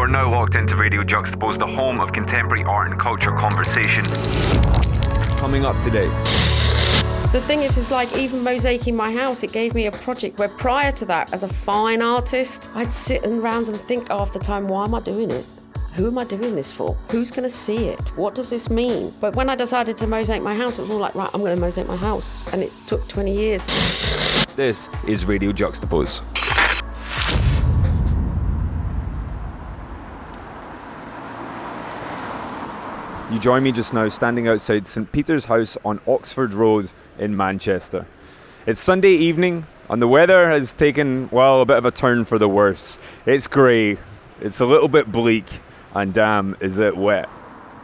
You're now locked into Radio Juxtapoz, the home of contemporary art and culture conversation. Coming up today. The thing is like even mosaicing my house, it gave me a project where prior to that, as a fine artist, I'd sit around and think half the time, why am I doing it? Who am I doing this for? Who's going to see it? What does this mean? But when I decided to mosaic my house, it was all like, right, I'm going to mosaic my house. And it took 20 years. This is Radio Juxtapoz. You join me just now standing outside St Peter's House on Oxford Road in Manchester. It's Sunday evening and the weather has taken, well, a bit of a turn for the worse. It's grey, it's a little bit bleak, and damn, is it wet.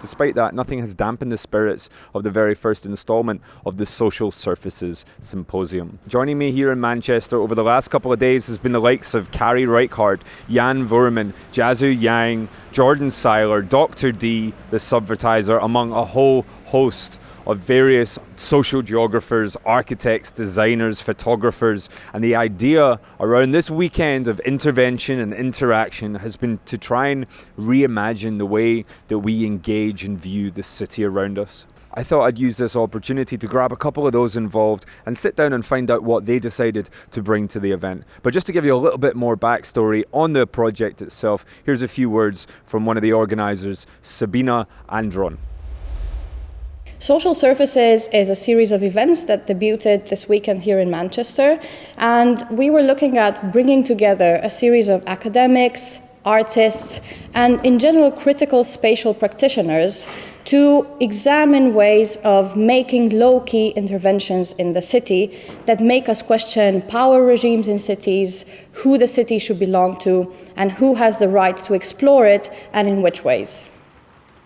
Despite that, nothing has dampened the spirits of the very first instalment of the Social Surfaces Symposium. Joining me here in Manchester over the last couple of days has been the likes of Carrie Reichardt, Jan Voorman, Jazu Yang, Jordan Seiler, Dr. D, the Subvertiser, among a whole host of various social geographers, architects, designers, photographers, and the idea around this weekend of intervention and interaction has been to try and reimagine the way that we engage and view the city around us. I thought I'd use this opportunity to grab a couple of those involved and sit down and find out what they decided to bring to the event. But just to give you a little bit more backstory on the project itself, here's a few words from one of the organisers, Sabina Andron. Social Surfaces is a series of events that debuted this weekend here in Manchester, and we were looking at bringing together a series of academics, artists, and in general critical spatial practitioners to examine ways of making low-key interventions in the city that make us question power regimes in cities, who the city should belong to, and who has the right to explore it, and in which ways.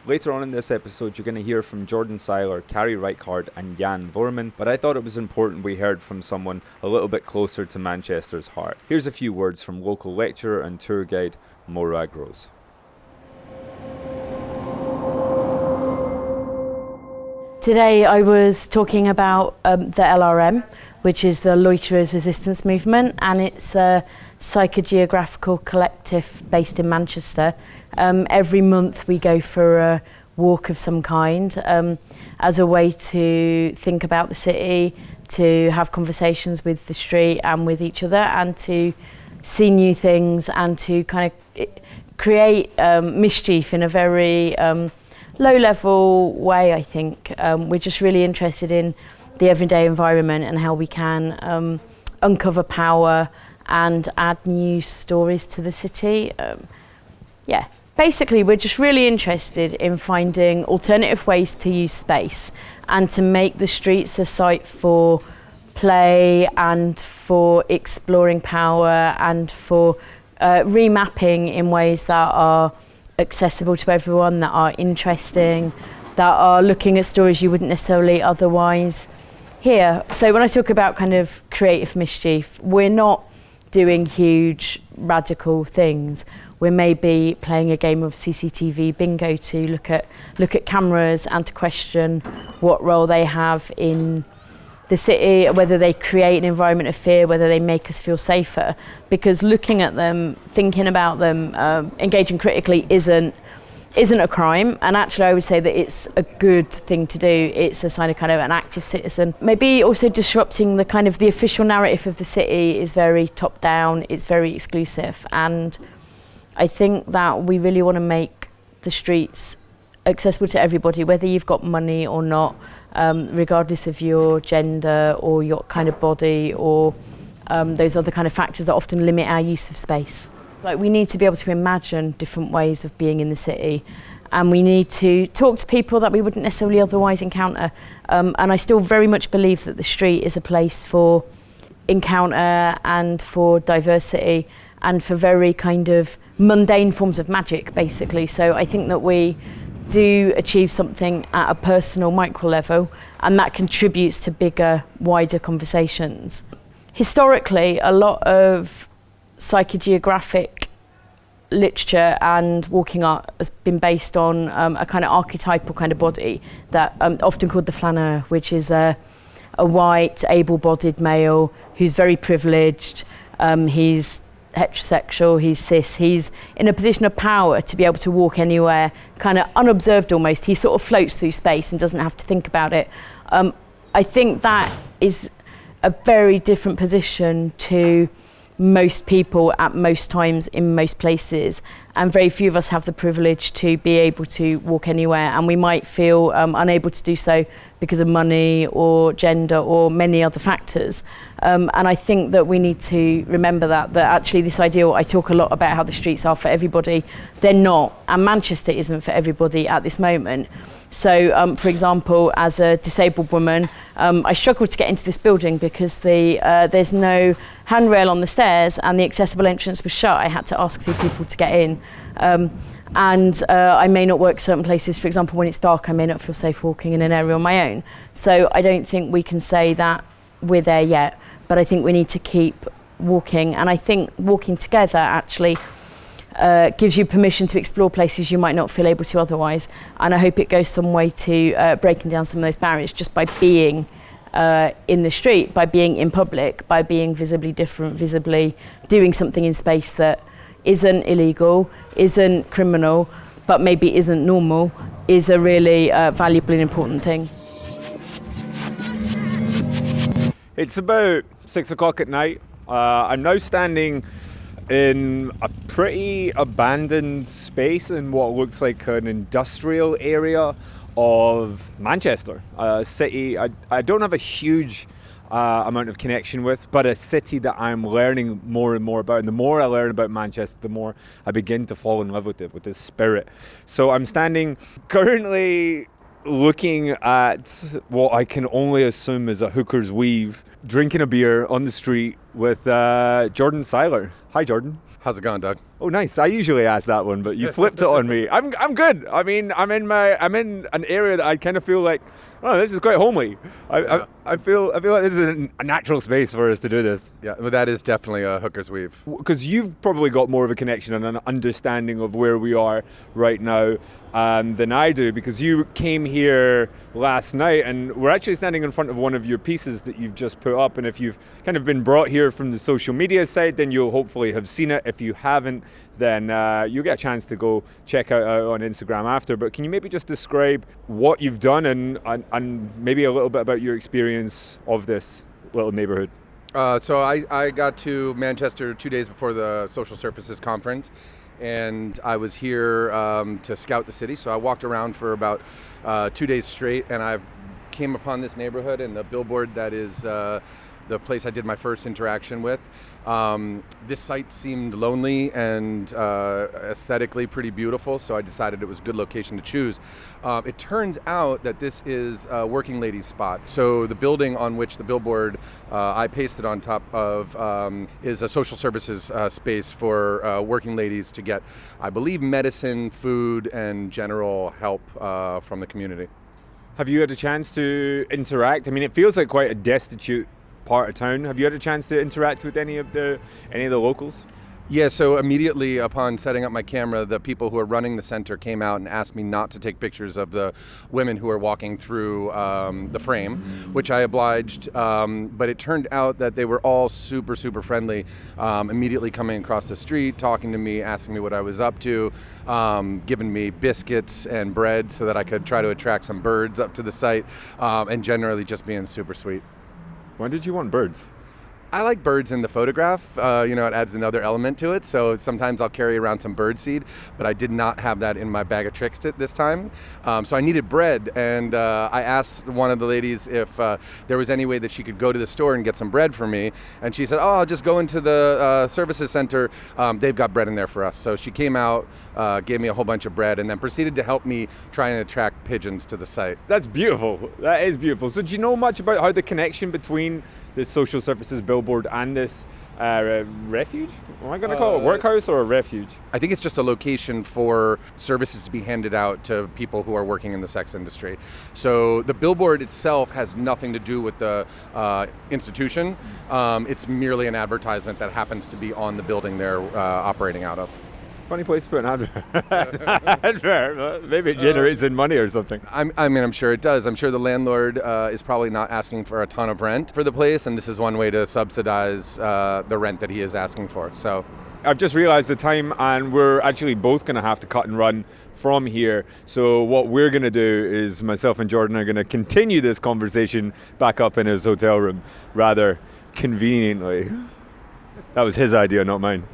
Later on in this episode, you're going to hear from Jordan Seiler, Carrie Reichardt and Jan Voorman, but I thought it was important we heard from someone a little bit closer to Manchester's heart. Here's a few words from local lecturer and tour guide Morag Rose. Today I was talking about the LRM, which is the Loiterers Resistance Movement, and it's a psychogeographical collective based in Manchester. Every month we go for a walk of some kind as a way to think about the city, to have conversations with the street and with each other, and to see new things and to kind of create mischief in a very low-level way, I think. We're just really interested in the everyday environment and how we can uncover power and add new stories to the city. Basically, we're just really interested in finding alternative ways to use space and to make the streets a site for play and for exploring power and for remapping in ways that are accessible to everyone, that are interesting, that are looking at stories you wouldn't necessarily otherwise hear. So when I talk about kind of creative mischief, we're not doing huge radical things. We're maybe playing a game of CCTV bingo to look at cameras and to question what role they have in the city, whether they create an environment of fear, whether they make us feel safer. Because looking at them, thinking about them, engaging critically isn't a crime, and actually I would say that it's a good thing to do. It's a sign of kind of an active citizen. Maybe also disrupting the kind of the official narrative of the city is very top down, it's very exclusive, and I think that we really want to make the streets accessible to everybody, whether you've got money or not, regardless of your gender or your kind of body or those other kind of factors that often limit our use of space. Like, we need to be able to imagine different ways of being in the city, and we need to talk to people that we wouldn't necessarily otherwise encounter. And I still very much believe that the street is a place for encounter and for diversity and for very kind of mundane forms of magic, basically. So I think that we do achieve something at a personal micro level, and that contributes to bigger, wider conversations. Historically, a lot of psychogeographic literature and walking art has been based on a kind of archetypal kind of body that often called the flaneur, which is a white, able-bodied male who's very privileged. He's heterosexual, he's cis, he's in a position of power to be able to walk anywhere, kind of unobserved almost. He sort of floats through space and doesn't have to think about it. I think that is a very different position to most people at most times in most places, and very few of us have the privilege to be able to walk anywhere, and we might feel unable to do so because of money or gender or many other factors. And I think that we need to remember that actually this ideal, I talk a lot about how the streets are for everybody. They're not, and Manchester isn't for everybody at this moment. So, for example, as a disabled woman, I struggled to get into this building because there's no handrail on the stairs and the accessible entrance was shut. I had to ask 2 people to get in. And I may not work certain places. For example, when it's dark, I may not feel safe walking in an area on my own. So I don't think we can say that we're there yet, but I think we need to keep walking. And I think walking together actually gives you permission to explore places you might not feel able to otherwise. And I hope it goes some way to breaking down some of those barriers just by being in the street, by being in public, by being visibly different, visibly doing something in space that isn't illegal, isn't criminal, but maybe isn't normal, is a really valuable and important thing. It's about 6 o'clock at night. I'm now standing in a pretty abandoned space in what looks like an industrial area of Manchester, a city I don't have a huge amount of connection with, but a city that I'm learning more and more about. And the more I learn about Manchester, the more I begin to fall in love with it, with this spirit. So I'm standing currently looking at what I can only assume is a hooker's weave, drinking a beer on the street with Jordan Seiler. Hi, Jordan. How's it going, Doug? Oh, nice. I usually ask that one, but you flipped it on me. I'm good. I mean, I'm in an area that I kind of feel like, oh, this is quite homely. I feel like this is a natural space for us to do this. Yeah, well, that is definitely a hooker's weave. Because you've probably got more of a connection and an understanding of where we are right now than I do, because you came here last night and we're actually standing in front of one of your pieces that you've just put up. And if you've kind of been brought here from the social media side, then you'll hopefully have seen it. If you haven't, then you'll get a chance to go check out on Instagram after. But can you maybe just describe what you've done and maybe a little bit about your experience of this little neighborhood? So I got to Manchester 2 days before the Social Surfaces conference, and I was here to scout the city. So I walked around for about 2 days straight, and I came upon this neighborhood and the billboard that is the place I did my first interaction with. This site seemed lonely and aesthetically pretty beautiful, so I decided it was a good location to choose. It turns out that this is a working ladies spot. So the building on which the billboard I pasted on top of is a social services space for working ladies to get, I believe, medicine, food, and general help from the community. Have you had a chance to interact? I mean, it feels like quite a destitute part of town. Have you had a chance to interact with any of the locals? Yeah, so immediately upon setting up my camera, the people who are running the center came out and asked me not to take pictures of the women who are walking through the frame, which I obliged, but it turned out that they were all super, super friendly, immediately coming across the street, talking to me, asking me what I was up to, giving me biscuits and bread so that I could try to attract some birds up to the site, and generally just being super sweet. Why did you want birds? I like birds in the photograph. It adds another element to it. So sometimes I'll carry around some bird seed, but I did not have that in my bag of tricks this time. So I needed bread, and I asked one of the ladies if there was any way that she could go to the store and get some bread for me. And she said, I'll just go into the services center. They've got bread in there for us. So she came out, gave me a whole bunch of bread, and then proceeded to help me try and attract pigeons to the site. That's beautiful. That is beautiful. So do you know much about how the connection between this social services billboard and this refuge? Am I going to call it a workhouse or a refuge? I think it's just a location for services to be handed out to people who are working in the sex industry. So the billboard itself has nothing to do with the institution. It's merely an advertisement that happens to be on the building they're operating out of. Funny place to put an advert. But maybe it generates in money or something. I'm sure it does. I'm sure the landlord is probably not asking for a ton of rent for the place, and this is one way to subsidize the rent that he is asking for. So I've just realized the time, and we're actually both going to have to cut and run from here. So what we're going to do is myself and Jordan are going to continue this conversation back up in his hotel room, rather conveniently. That was his idea, not mine.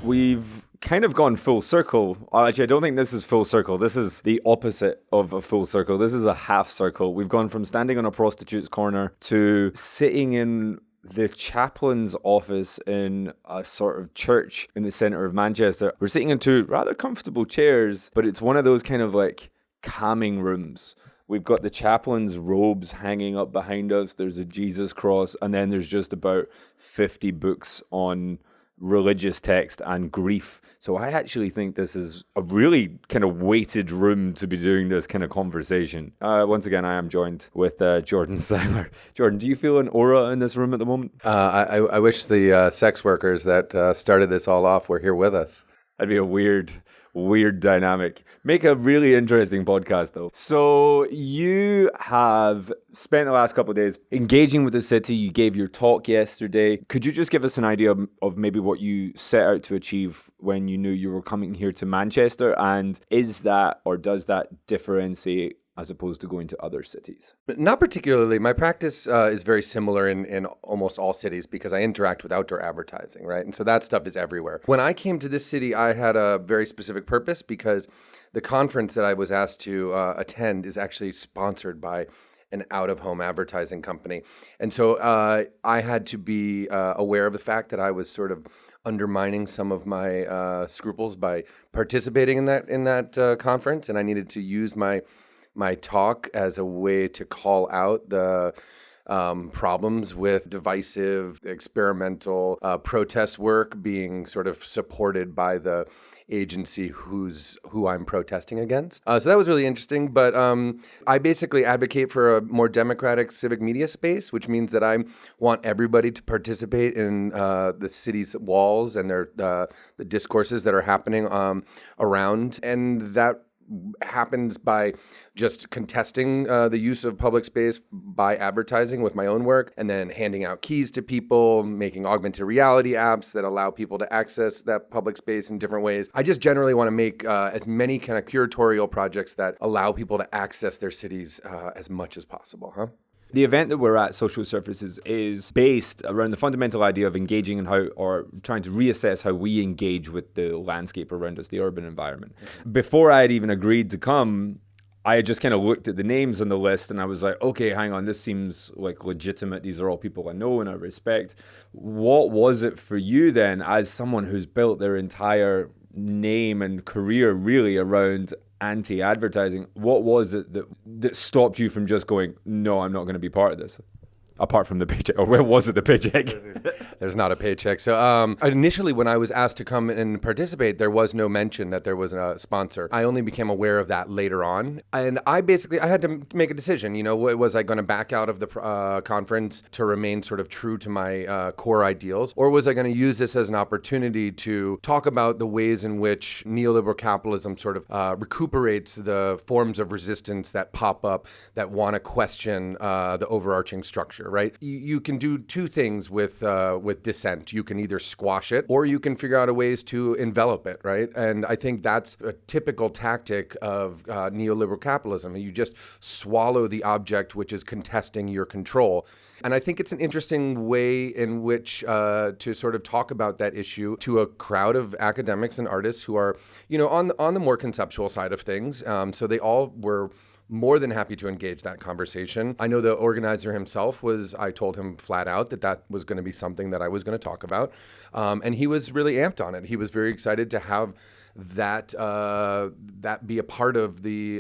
We've kind of gone full circle. Actually, I don't think this is full circle. This is the opposite of a full circle. This is a half circle. We've gone from standing on a prostitute's corner to sitting in the chaplain's office in a sort of church in the centre of Manchester. We're sitting in two rather comfortable chairs, but it's one of those kind of like calming rooms. We've got the chaplain's robes hanging up behind us. There's a Jesus cross, and then there's just about 50 books on religious text and grief. So I actually think this is a really kind of weighted room to be doing this kind of conversation. Once again, I am joined with Jordan Seiler. Jordan, do you feel an aura in this room at the moment? I wish the sex workers that started this all off were here with us. That'd be a weird dynamic. Make a really interesting podcast, though. So you have spent the last couple of days engaging with the city. You gave your talk yesterday. Could you just give us an idea of maybe what you set out to achieve when you knew you were coming here to Manchester? And is that, or does that differentiate as opposed to going to other cities? Not particularly. My practice is very similar in almost all cities because I interact with outdoor advertising, right? And so that stuff is everywhere. When I came to this city, I had a very specific purpose because the conference that I was asked to attend is actually sponsored by an out-of-home advertising company. And so I had to be aware of the fact that I was sort of undermining some of my scruples by participating in that conference, and I needed to use my talk as a way to call out the problems with divisive, experimental protest work being sort of supported by the agency who I'm protesting against. So that was really interesting. But I basically advocate for a more democratic civic media space, which means that I want everybody to participate in the city's walls and the discourses that are happening around. And that happens by just contesting the use of public space by advertising with my own work, and then handing out keys to people, making augmented reality apps that allow people to access that public space in different ways. I just generally want to make as many kind of curatorial projects that allow people to access their cities as much as possible, The event that we're at, Social Surfaces, is based around the fundamental idea of engaging and how, or trying to reassess how we engage with the landscape around us, the urban environment. Before I had even agreed to come, I had just kind of looked at the names on the list and I was like, okay, hang on, this seems like legitimate. These are all people I know and I respect. What was it for you then, as someone who's built their entire name and career really around anti-advertising, what was it that stopped you from just going, no, I'm not going to be part of this? Apart from the paycheck, or where was it the paycheck? There's not a paycheck. So initially when I was asked to come and participate, there was no mention that there was a sponsor. I only became aware of that later on. And I had to make a decision. You know, was I going to back out of the conference to remain sort of true to my core ideals? Or was I going to use this as an opportunity to talk about the ways in which neoliberal capitalism sort of recuperates the forms of resistance that pop up that want to question the overarching structure? Right? You can do two things with dissent. You can either squash it or you can figure out ways to envelop it, right? And I think that's a typical tactic of neoliberal capitalism. You just swallow the object which is contesting your control. And I think it's an interesting way in which to sort of talk about that issue to a crowd of academics and artists who are, you know, on the more conceptual side of things. So they all were more than happy to engage that conversation. I know the organizer himself I told him flat out that was going to be something that I was going to talk about. And he was really amped on it. He was very excited to have that be a part of the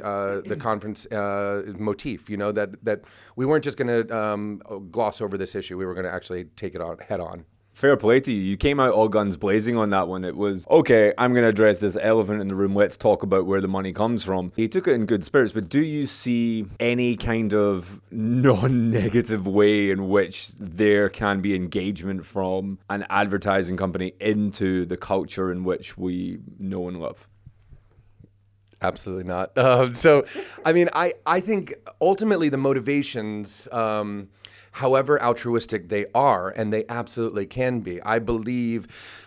conference motif, you know, that we weren't just going to gloss over this issue. We were going to actually take it on head on. Fair play to you. You came out all guns blazing on that one. It was, okay, I'm going to address this elephant in the room. Let's talk about where the money comes from. He took it in good spirits, but do you see any kind of non-negative way in which there can be engagement from an advertising company into the culture in which we know and love? Absolutely not. I think ultimately the motivations, however altruistic they are, and they absolutely can be. I believe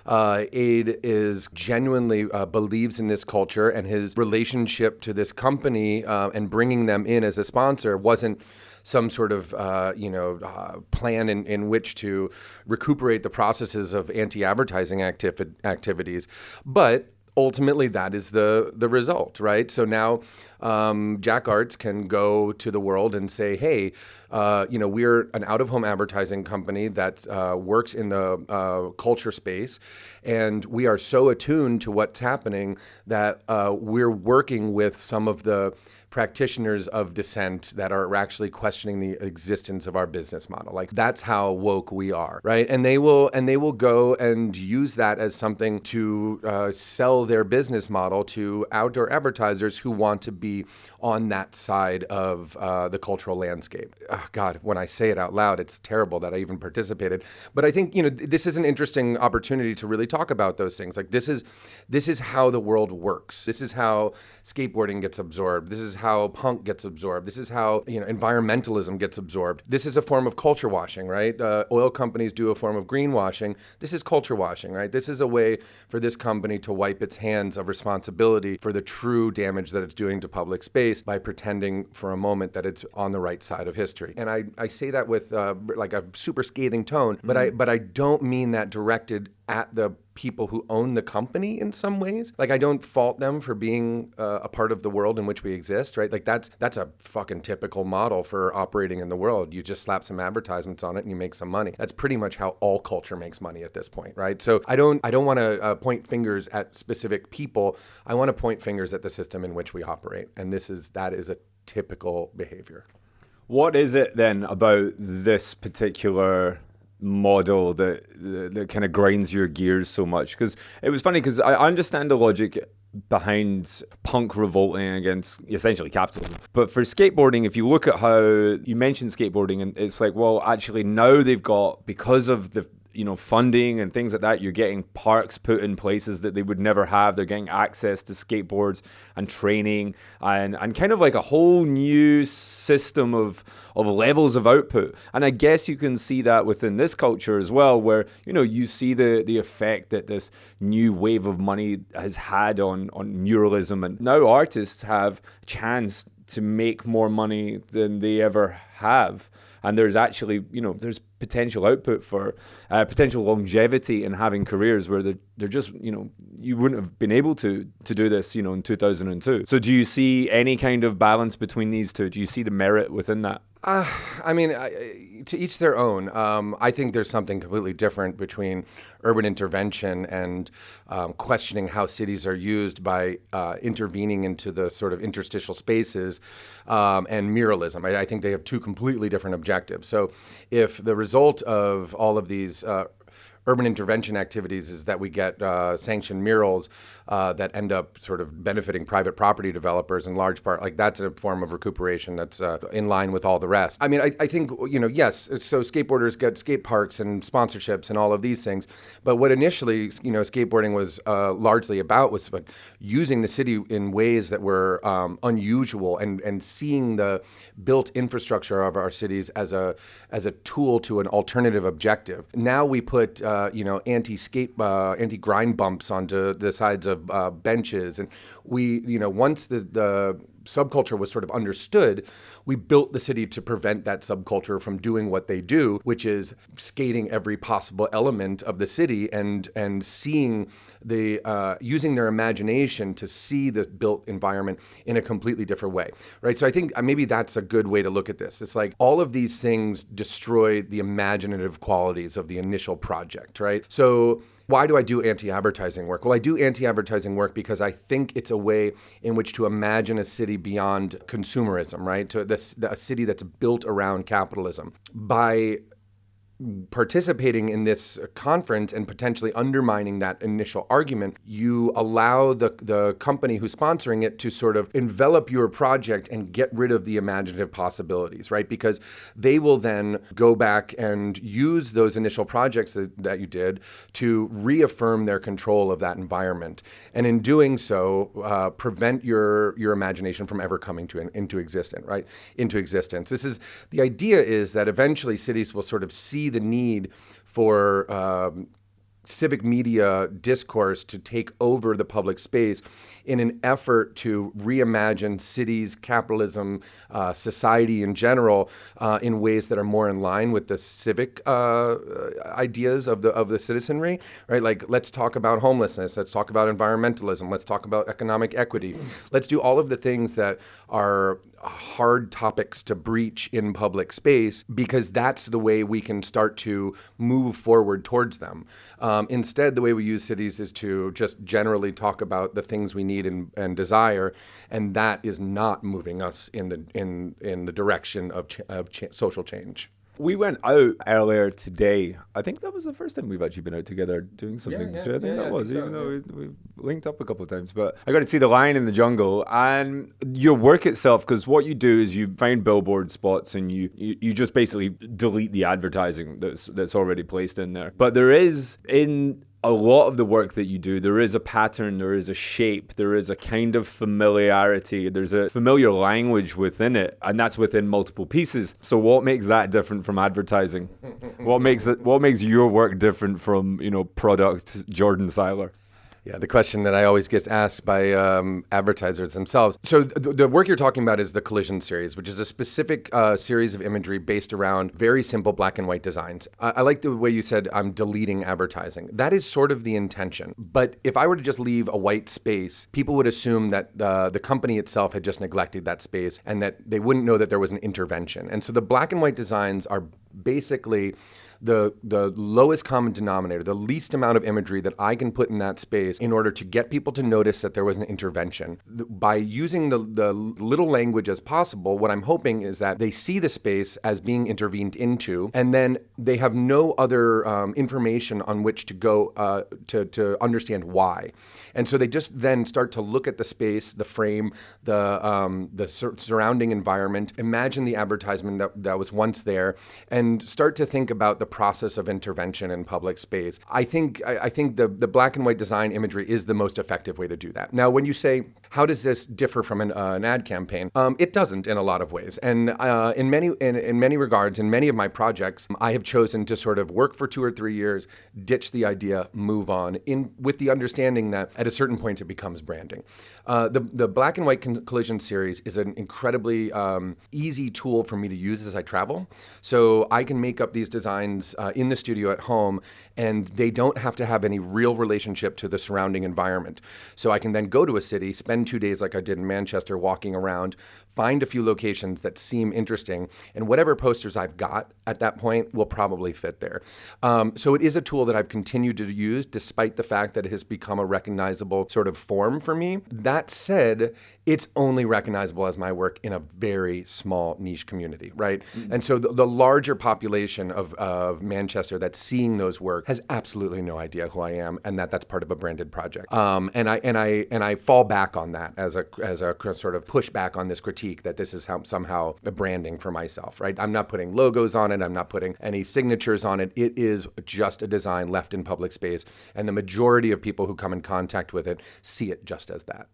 Aid is genuinely believes in this culture, and his relationship to this company and bringing them in as a sponsor wasn't some sort of plan in which to recuperate the processes of anti-advertising activities, but ultimately that is the result, right? So now Jack Arts can go to the world and say, hey, we're an out-of-home advertising company that works in the culture space, and we are so attuned to what's happening that we're working with some of the practitioners of dissent that are actually questioning the existence of our business model. Like, that's how woke we are, right? And they will go and use that as something to sell their business model to outdoor advertisers who want to be on that side of the cultural landscape. Oh, God, when I say it out loud, it's terrible that I even participated. But I think, this is an interesting opportunity to really talk about those things. Like, this is how the world works. This is how skateboarding gets absorbed. This is how punk gets absorbed. This is how environmentalism gets absorbed. This is a form of culture washing, right? Oil companies do a form of greenwashing. This is culture washing, right? This is a way for this company to wipe its hands of responsibility for the true damage that it's doing to public space by pretending for a moment that it's on the right side of history. And I say that with like a super scathing tone, but I don't mean that directed at the people who own the company in some ways. Like, I don't fault them for being a part of the world in which we exist, right? Like, that's a fucking typical model for operating in the world. You just slap some advertisements on it and you make some money. That's pretty much how all culture makes money at this point, right? So I don't want to point fingers at specific people. I want to point fingers at the system in which we operate. And that is a typical behavior. What is it then about this particular model that kind of grinds your gears so much? Because it was funny, because I understand the logic behind punk revolting against essentially capitalism, but for skateboarding, if you look at how you mentioned skateboarding, and it's like, well, actually now they've got, because of the funding and things like that, you're getting parks put in places that they would never have. They're getting access to skateboards and training and kind of like a whole new system of levels of output. And I guess you can see that within this culture as well, where, you see the effect that this new wave of money has had on muralism. And now artists have a chance to make more money than they ever have. And there's actually, there's potential output for potential longevity in having careers where they're just, you wouldn't have been able to do this, in 2002. So do you see any kind of balance between these two? Do you see the merit within that? To each their own. I think there's something completely different between urban intervention and questioning how cities are used by intervening into the sort of interstitial spaces and muralism. I think they have two completely different objectives. So if the result of all of these urban intervention activities is that we get sanctioned murals that end up sort of benefiting private property developers in large part, like, that's a form of recuperation that's in line with all the rest. I mean, I think, yes, so skateboarders get skate parks and sponsorships and all of these things, but what initially, skateboarding was largely about was like using the city in ways that were unusual and seeing the built infrastructure of our cities as a tool to an alternative objective. Now we put anti-grind bumps onto the sides of benches, and we, once the subculture was sort of understood, we built the city to prevent that subculture from doing what they do, which is skating every possible element of the city and seeing using their imagination to see the built environment in a completely different way, right? So I think maybe that's a good way to look at this. It's like all of these things destroy the imaginative qualities of the initial project, right? So why do I do anti-advertising work? Well, I do anti-advertising work because I think it's a way in which to imagine a city beyond consumerism, right? A city that's built around capitalism. By participating in this conference and potentially undermining that initial argument, you allow the company who's sponsoring it to sort of envelop your project and get rid of the imaginative possibilities, right? Because they will then go back and use those initial projects that you did to reaffirm their control of that environment. And in doing so, prevent your imagination from ever coming into existence, right? Into existence. The idea is that eventually cities will sort of see the need for civic media discourse to take over the public space in an effort to reimagine cities, capitalism, society in general, in ways that are more in line with the civic ideas of the citizenry, right? Like, let's talk about homelessness, let's talk about environmentalism, let's talk about economic equity. Let's do all of the things that are hard topics to breach in public space, because that's the way we can start to move forward towards them. Instead, the way we use cities is to just generally talk about the things we need and desire, and that is not moving us in the direction of social change. We went out earlier today. I think that was the first time we've actually been out together doing something. So I think that was, even though we linked up a couple of times. But I got to see The Lion in the Jungle and your work itself, because what you do is you find billboard spots and you just basically delete the advertising that's already placed in there. But there is, in a lot of the work that you do, there is a pattern, there is a shape, there is a kind of familiarity, there's a familiar language within it, and that's within multiple pieces. So what makes that different from advertising? What makes your work different from, product Jordan Seiler? Yeah, the question that I always get asked by advertisers themselves. So the work you're talking about is the Collision series, which is a specific series of imagery based around very simple black and white designs. I like the way you said I'm deleting advertising. That is sort of the intention. But if I were to just leave a white space, people would assume that the company itself had just neglected that space and that they wouldn't know that there was an intervention. And so the black and white designs are basically the lowest common denominator, the least amount of imagery that I can put in that space in order to get people to notice that there was an intervention. By using the little language as possible, what I'm hoping is that they see the space as being intervened into, and then they have no other information on which to go to understand why. And so they just then start to look at the space, the frame, the surrounding environment, imagine the advertisement that was once there, and start to think about the process of intervention in public space. I think the black and white design imagery is the most effective way to do that. Now, when you say, how does this differ from an ad campaign? It doesn't in a lot of ways. And in many regards, in many of my projects, I have chosen to sort of work for 2 or 3 years, ditch the idea, move on, with the understanding that at a certain point it becomes branding. The black and white collision series is an incredibly easy tool for me to use as I travel. So I can make up these designs in the studio at home, and they don't have to have any real relationship to the surrounding environment. So I can then go to a city, spend 2 days like I did in Manchester, walking around, find a few locations that seem interesting, and whatever posters I've got at that point will probably fit there. So it is a tool that I've continued to use despite the fact that it has become a recognizable sort of form for me. That said, it's only recognizable as my work in a very small niche community, right? Mm-hmm. And so the larger population of Manchester that's seeing those work has absolutely no idea who I am, and that's part of a branded project. And I fall back on that as a sort of pushback on this critique that this is somehow a branding for myself, right? I'm not putting logos on it. I'm not putting any signatures on it. It is just a design left in public space, and the majority of people who come in contact with it see it just as that.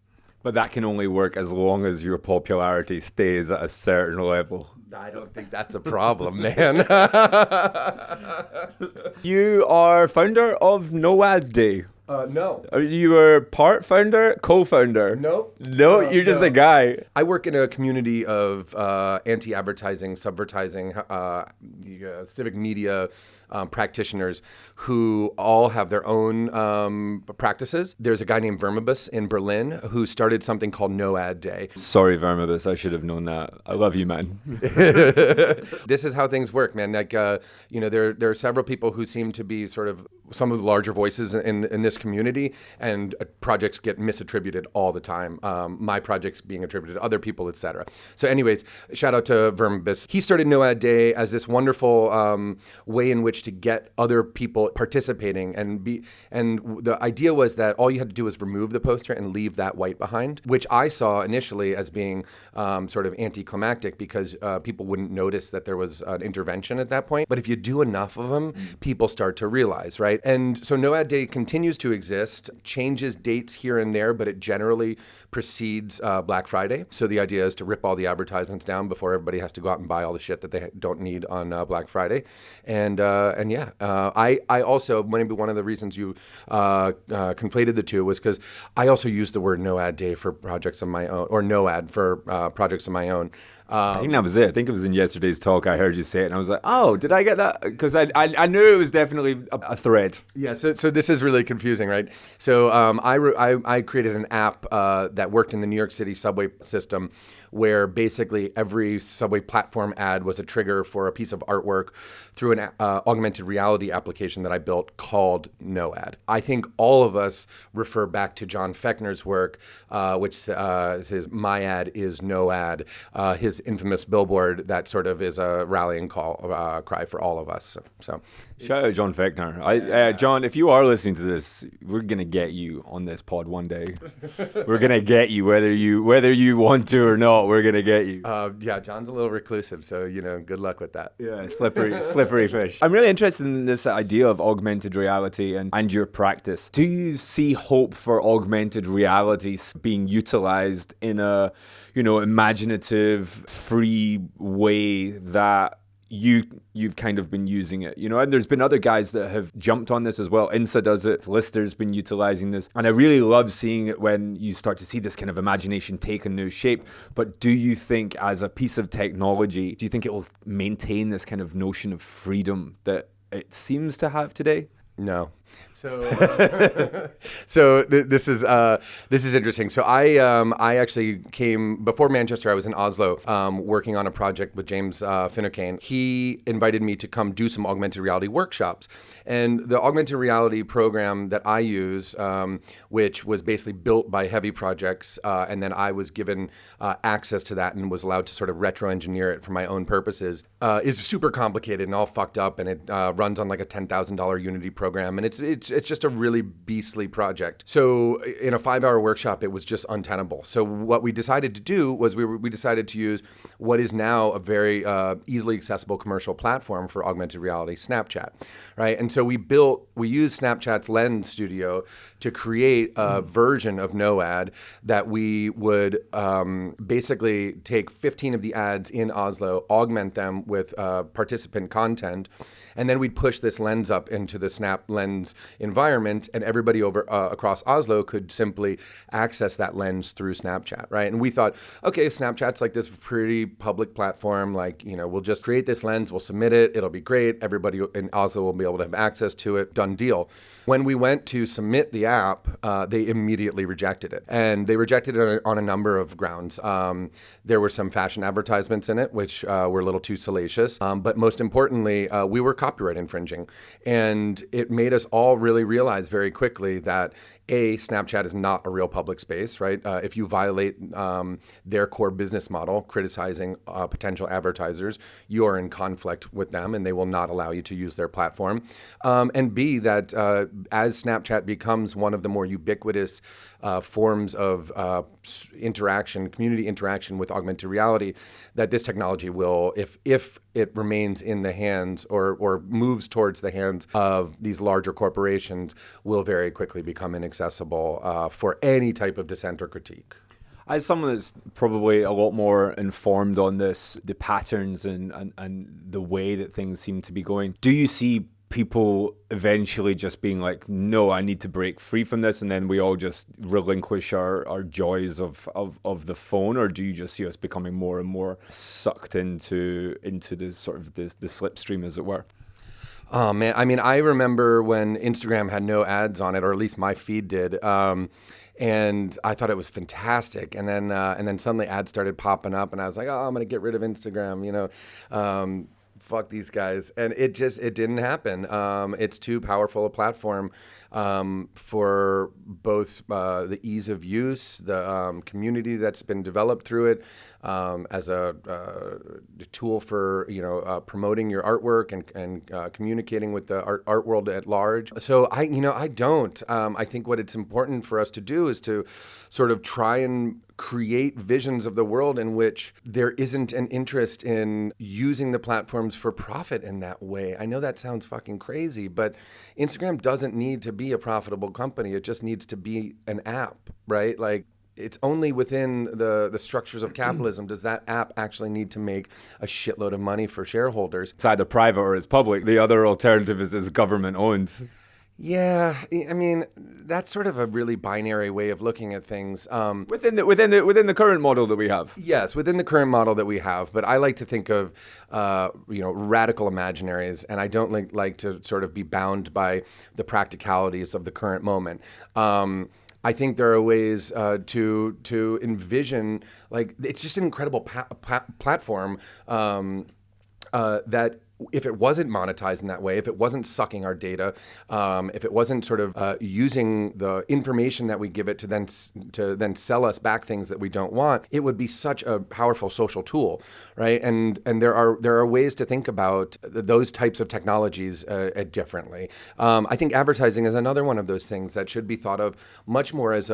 But that can only work as long as your popularity stays at a certain level. I don't think that's a problem, man. You are founder of No Ads Day. No. You were part founder, co-founder? No. No, you're just a guy. I work in a community of anti-advertising, subvertising, civic media practitioners who all have their own practices. There's a guy named Burnham in Berlin who started something called No Ad Day. Sorry, Burnham, I should have known that. I love you, man. This is how things work, man. Like, there are several people who seem to be sort of some of the larger voices in this community, and projects get misattributed all the time. My projects being attributed to other people, etc. So anyways, shout out to Burnham. He started No Ad Day as this wonderful way in which which to get other people participating and the idea was that all you had to do was remove the poster and leave that white behind, which I saw initially as being sort of anticlimactic because people wouldn't notice that there was an intervention at that point. But if you do enough of them, people start to realize, right? And so No Ad Day continues to exist, changes dates here and there, but it generally precedes Black Friday. So the idea is to rip all the advertisements down before everybody has to go out and buy all the shit that they don't need on Black Friday. And I also, maybe one of the reasons you conflated the two was because I also used the word No Ad Day for projects of my own, or No Ad for projects of my own. I think that was it. I think it was in yesterday's talk I heard you say it, and I was like, oh, did I get that? Because I knew it was definitely a thread. Yeah, so this is really confusing, right? So I created an app that worked in the New York City subway system where basically every subway platform ad was a trigger for a piece of artwork through an augmented reality application that I built called No Ad. I think all of us refer back to John Fechner's work, which says My Ad is No Ad, his infamous billboard that sort of is a rallying cry for all of us. So shout out John Fechner. John, if you are listening to this, we're gonna get you on this pod one day. We're gonna get you whether you want to or not. We're gonna get you. Yeah, John's a little reclusive, so good luck with that. Yeah, slippery fish. I'm really interested in this idea of augmented reality and your practice. Do you see hope for augmented reality being utilized in a, imaginative, free way that you've kind of been using it, and there's been other guys that have jumped on this as well. INSA does it, Lister's been utilizing this, and I really love seeing it when you start to see this kind of imagination take a new shape. But do you think, as a piece of technology, do you think it will maintain this kind of notion of freedom that it seems to have today? No. So this is interesting. So I actually came before Manchester. I was in Oslo working on a project with James Finucane. He invited me to come do some augmented reality workshops, and the augmented reality program that I use, which was basically built by Heavy Projects, and then I was given access to that and was allowed to sort of retro-engineer it for my own purposes, is super complicated and all fucked up, and it runs on like a $10,000 Unity program, and it's just a really beastly project. So in a 5-hour workshop, it was just untenable. So what we decided to do was we decided to use what is now a very easily accessible commercial platform for augmented reality, Snapchat, right? And so we used Snapchat's Lens Studio to create a version of No Ad that we would basically take 15 of the ads in Oslo, augment them with participant content, and then we'd push this lens up into the Snap Lens environment, and everybody over across Oslo could simply access that lens through Snapchat, right? And we thought, okay, Snapchat's like this pretty public platform, like, we'll just create this lens, we'll submit it, it'll be great, everybody in Oslo will be able to have access to it, done deal. When we went to submit the app, they immediately rejected it. And they rejected it on a number of grounds. There were some fashion advertisements in it, which were a little too salacious. But most importantly, we were copyright infringing. And it made us all really realize very quickly that Snapchat is not a real public space, right? If you violate their core business model, criticizing potential advertisers, you are in conflict with them and they will not allow you to use their platform. And B, that as Snapchat becomes one of the more ubiquitous forms of community interaction with augmented reality, that this technology will, if it remains in the hands or moves towards the hands of these larger corporations, will very quickly become inaccessible for any type of dissent or critique. As someone that's probably a lot more informed on this, the patterns and the way that things seem to be going, do you see people eventually just being like, no, I need to break free from this, and then we all just relinquish our joys of the phone? Or do you just see us becoming more and more sucked into the sort of the slipstream, as it were? Oh man, I mean, I remember when Instagram had no ads on it, or at least my feed did. And I thought it was fantastic. And then suddenly ads started popping up, and I was like, oh, I'm going to get rid of Instagram, fuck these guys. And it didn't happen. It's too powerful a platform. for both the ease of use, the community that's been developed through it, as a tool for promoting your artwork and communicating with the art world at large. So I don't. I think what it's important for us to do is to sort of try and create visions of the world in which there isn't an interest in using the platforms for profit in that way. I know that sounds fucking crazy, but Instagram doesn't need to be a profitable company. It just needs to be an app, right? Like, it's only within the structures of capitalism does that app actually need to make a shitload of money for shareholders. It's either private or it's public. The other alternative is government owned. Yeah, I mean, that's sort of a really binary way of looking at things. Within the current model that we have. Yes, within the current model that we have. But I like to think of, radical imaginaries, and I don't like to sort of be bound by the practicalities of the current moment. I think there are ways to envision, like, it's just an incredible platform that, if it wasn't monetized in that way, if it wasn't sucking our data, if it wasn't sort of using the information that we give it to then sell us back things that we don't want, it would be such a powerful social tool, right? And there are ways to think about those types of technologies differently. I think advertising is another one of those things that should be thought of much more as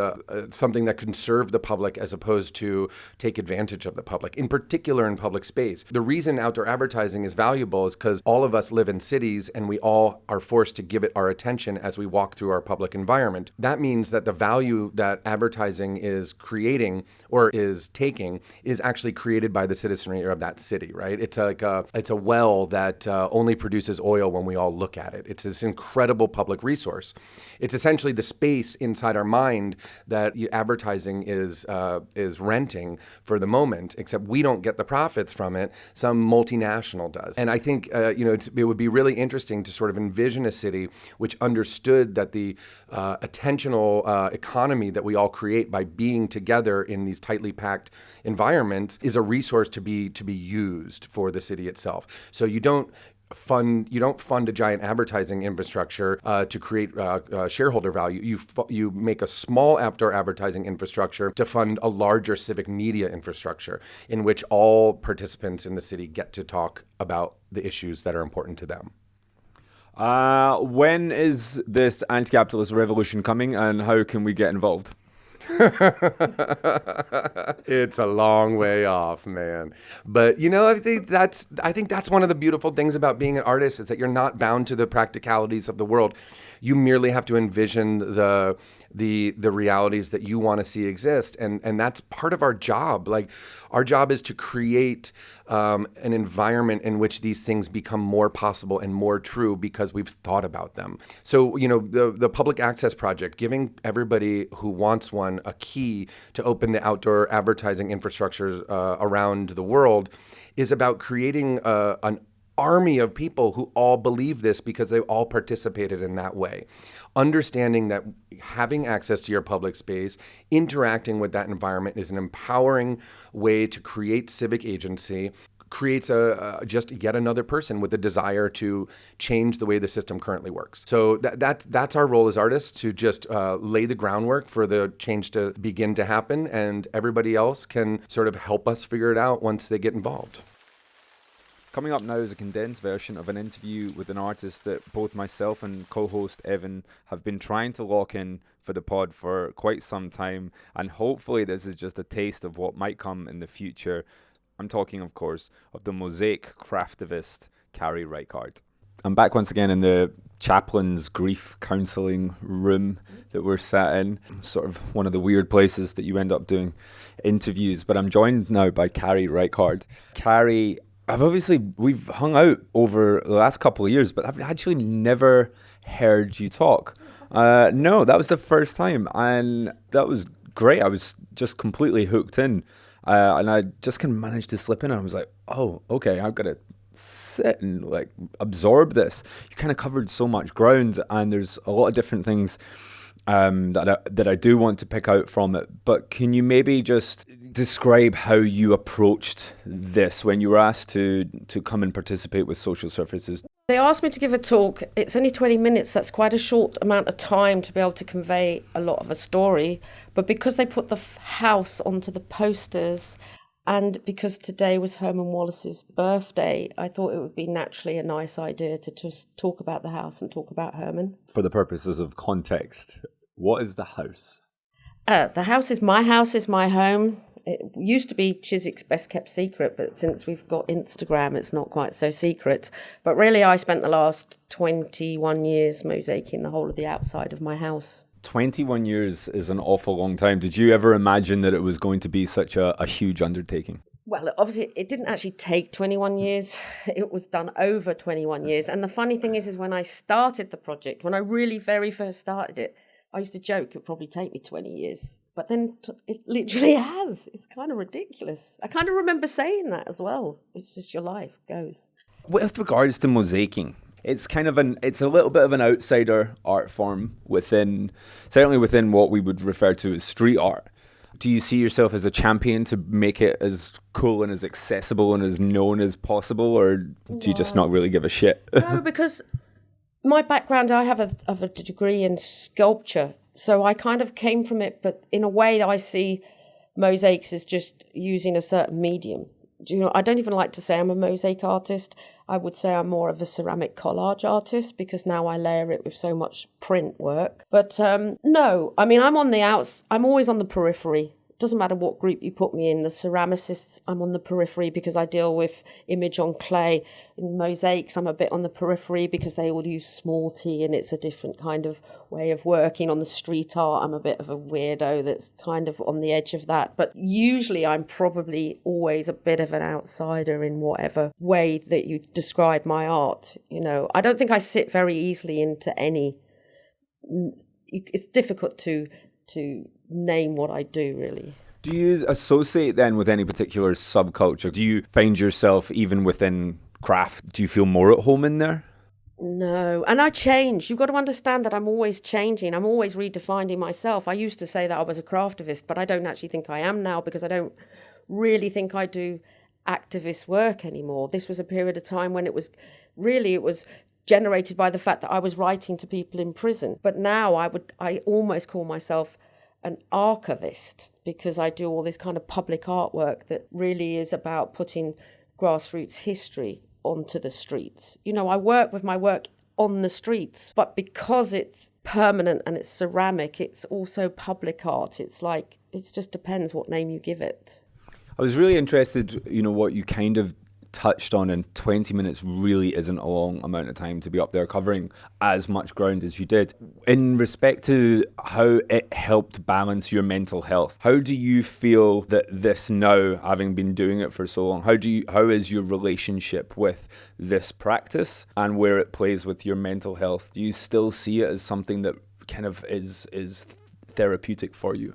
something that can serve the public as opposed to take advantage of the public, in particular in public space. The reason outdoor advertising is valuable is because all of us live in cities and we all are forced to give it our attention as we walk through our public environment. That means that the value that advertising is creating or is taking is actually created by the citizenry of that city, right? It's like it's a well that only produces oil when we all look at it. It's this incredible public resource. It's essentially the space inside our mind that advertising is renting for the moment, except we don't get the profits from it. Some multinational does. And I think it would be really interesting to sort of envision a city which understood that the attentional economy that we all create by being together in these tightly packed environments is a resource to be used for the city itself. So you don't fund a giant advertising infrastructure to create shareholder value. You make a small outdoor advertising infrastructure to fund a larger civic media infrastructure in which all participants in the city get to talk about the issues that are important to them. When is this anti-capitalist revolution coming, and how can we get involved? It's a long way off, man. But I think that's one of the beautiful things about being an artist, is that you're not bound to the practicalities of the world. You merely have to envision the realities that you want to see exist, and that's part of our job. Like, our job is to create an environment in which these things become more possible and more true because we've thought about them. So, the Public Access Project, giving everybody who wants one a key to open the outdoor advertising infrastructures around the world, is about creating an army of people who all believe this because they all participated in that way. Understanding that having access to your public space, interacting with that environment, is an empowering way to create civic agency, creates just yet another person with a desire to change the way the system currently works. So that's our role as artists, to just lay the groundwork for the change to begin to happen, and everybody else can sort of help us figure it out once they get involved. Coming up now is a condensed version of an interview with an artist that both myself and co-host Evan have been trying to lock in for the pod for quite some time, and hopefully this is just a taste of what might come in the future. I'm talking, of course, of the mosaic craftivist Carrie Reichardt. I'm back once again in the chaplain's grief counselling room that we're sat in, sort of one of the weird places that you end up doing interviews, but I'm joined now by Carrie Reichardt. Carrie, we've hung out over the last couple of years, but I've actually never heard you talk. No, that was the first time, and that was great. I was just completely hooked in, and I just kind of managed to slip in, and I was like, oh, okay, I've got to sit and like absorb this. You kind of covered so much ground, and there's a lot of different things that I do want to pick out from it. But can you maybe just describe how you approached this when you were asked to come and participate with Social Surfaces? They asked me to give a talk. It's only 20 minutes. That's quite a short amount of time to be able to convey a lot of a story. But because they put the house onto the posters, and because today was Herman Wallace's birthday, I thought it would be naturally a nice idea to just talk about the house and talk about Herman. For the purposes of context, what is the house? The house is my home. It used to be Chiswick's best kept secret, but since we've got Instagram, it's not quite so secret. But really, I spent the last 21 years mosaicing the whole of the outside of my house. 21 years is an awful long time. Did you ever imagine that it was going to be such a huge undertaking? Well, obviously, it didn't actually take 21 years. It was done over 21 years. And the funny thing is when I started the project, when I really very first started it, I used to joke it would probably take me 20 years. But then it literally has. It's kind of ridiculous. I kind of remember saying that as well. It's just your life goes. With regards to mosaicing, it's a little bit of an outsider art form certainly within what we would refer to as street art. Do you see yourself as a champion to make it as cool and as accessible and as known as possible, or do you just not really give a shit? No, because my background, I have a degree in sculpture. So I kind of came from it, but in a way I see mosaics as just using a certain medium. I don't even like to say I'm a mosaic artist. I would say I'm more of a ceramic collage artist because now I layer it with so much print work. But no, I mean, I'm always on the periphery. Doesn't matter what group you put me in. The ceramicists, I'm on the periphery because I deal with image on clay. In mosaics, I'm a bit on the periphery because they all use small t and it's a different kind of way of working. On the street art, I'm a bit of a weirdo that's kind of on the edge of that. But usually I'm probably always a bit of an outsider in whatever way that you describe my art. I don't think I sit very easily into any... It's difficult to name what I do, really. Do you associate then with any particular subculture? Do you find yourself, even within craft, do you feel more at home in there? No, and I change. You've got to understand that I'm always changing. I'm always redefining myself. I used to say that I was a craftivist, but I don't actually think I am now because I don't really think I do activist work anymore. This was a period of time when it was generated by the fact that I was writing to people in prison. But now I almost call myself an archivist because I do all this kind of public artwork that really is about putting grassroots history onto the streets. I work with my work on the streets, but because it's permanent and it's ceramic, it's also public art. It just depends what name you give it. I was really interested, what you kind of touched on, and 20 minutes really isn't a long amount of time to be up there covering as much ground as you did. In respect to how it helped balance your mental health, how do you feel that this now, having been doing it for so long, how is your relationship with this practice and where it plays with your mental health? Do you still see it as something that kind of is therapeutic for you?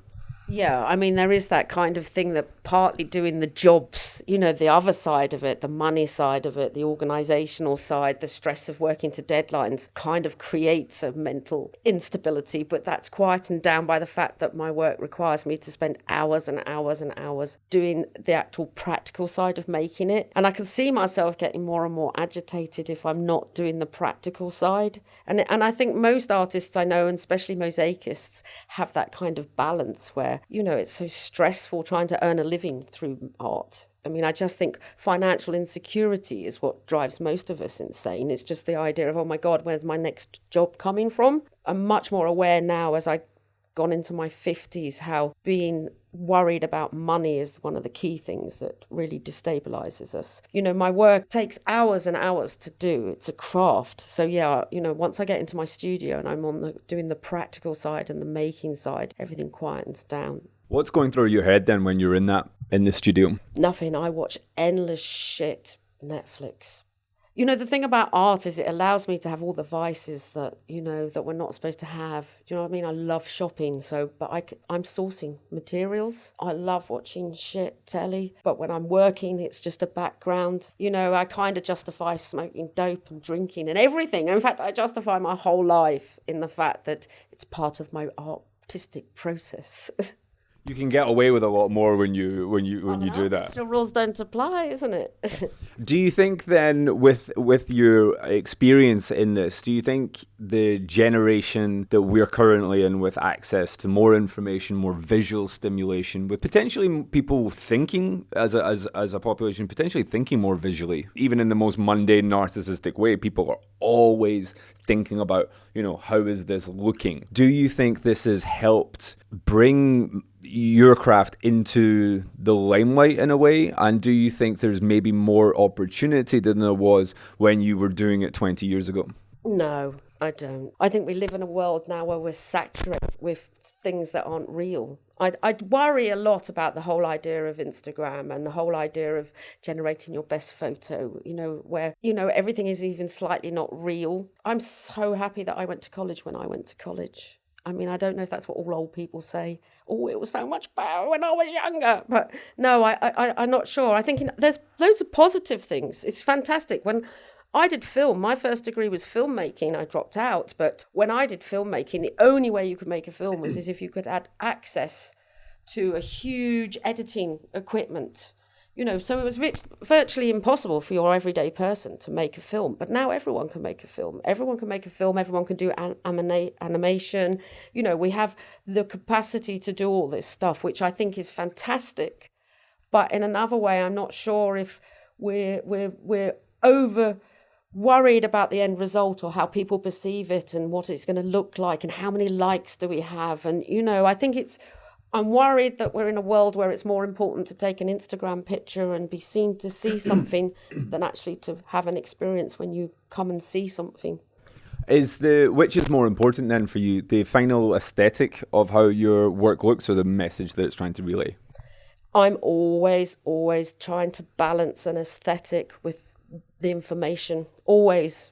Yeah, I mean, there is that kind of thing that partly doing the jobs, the other side of it, the money side of it, the organisational side, the stress of working to deadlines kind of creates a mental instability. But that's quietened down by the fact that my work requires me to spend hours and hours and hours doing the actual practical side of making it. And I can see myself getting more and more agitated if I'm not doing the practical side. And I think most artists I know, and especially mosaicists, have that kind of balance where it's so stressful trying to earn a living through art. I mean, I just think financial insecurity is what drives most of us insane. It's just the idea of, oh my God, where's my next job coming from? I'm much more aware now as I've gone into my 50s how being worried about money is one of the key things that really destabilizes us. My work takes hours and hours to do. It's a craft. So yeah, once I get into my studio and I'm doing the practical side and the making side, everything quietens down. What's going through your head then when you're in the studio? Nothing. I watch endless shit. Netflix. The thing about art is it allows me to have all the vices that, that we're not supposed to have. Do you know what I mean? I love shopping, but I'm sourcing materials. I love watching shit telly, but when I'm working, it's just a background. I kind of justify smoking dope and drinking and everything. In fact, I justify my whole life in the fact that it's part of my artistic process. You can get away with a lot more when you do that. The rules don't apply, isn't it? Do you think then, with your experience in this, do you think the generation that we're currently in, with access to more information, more visual stimulation, with potentially people thinking as a population, potentially thinking more visually, even in the most mundane narcissistic way, people are always thinking about, how is this looking? Do you think this has helped bring your craft into the limelight in a way? And do you think there's maybe more opportunity than there was when you were doing it 20 years ago? No, I don't. I think we live in a world now where we're saturated with things that aren't real. I'd worry a lot about the whole idea of Instagram and the whole idea of generating your best photo, where, everything is even slightly not real. I'm so happy that I went to college when I went to college. I mean, I don't know if that's what all old people say. Oh, it was so much better when I was younger. But no, I'm not sure. I think there's loads of positive things. It's fantastic. When I did film, my first degree was filmmaking. I dropped out. But when I did filmmaking, the only way you could make a film was if you could add access to a huge editing equipment. So it was virtually impossible for your everyday person to make a film. But now everyone can make a film. Everyone can make a film. Everyone can do animation. We have the capacity to do all this stuff, which I think is fantastic. But in another way, I'm not sure if we're over worried about the end result or how people perceive it and what it's going to look like and how many likes do we have. And, I think I'm worried that we're in a world where it's more important to take an Instagram picture and be seen to see something than actually to have an experience when you come and see something. Which is more important then for you, the final aesthetic of how your work looks or the message that it's trying to relay? I'm always trying to balance an aesthetic with the information. Always,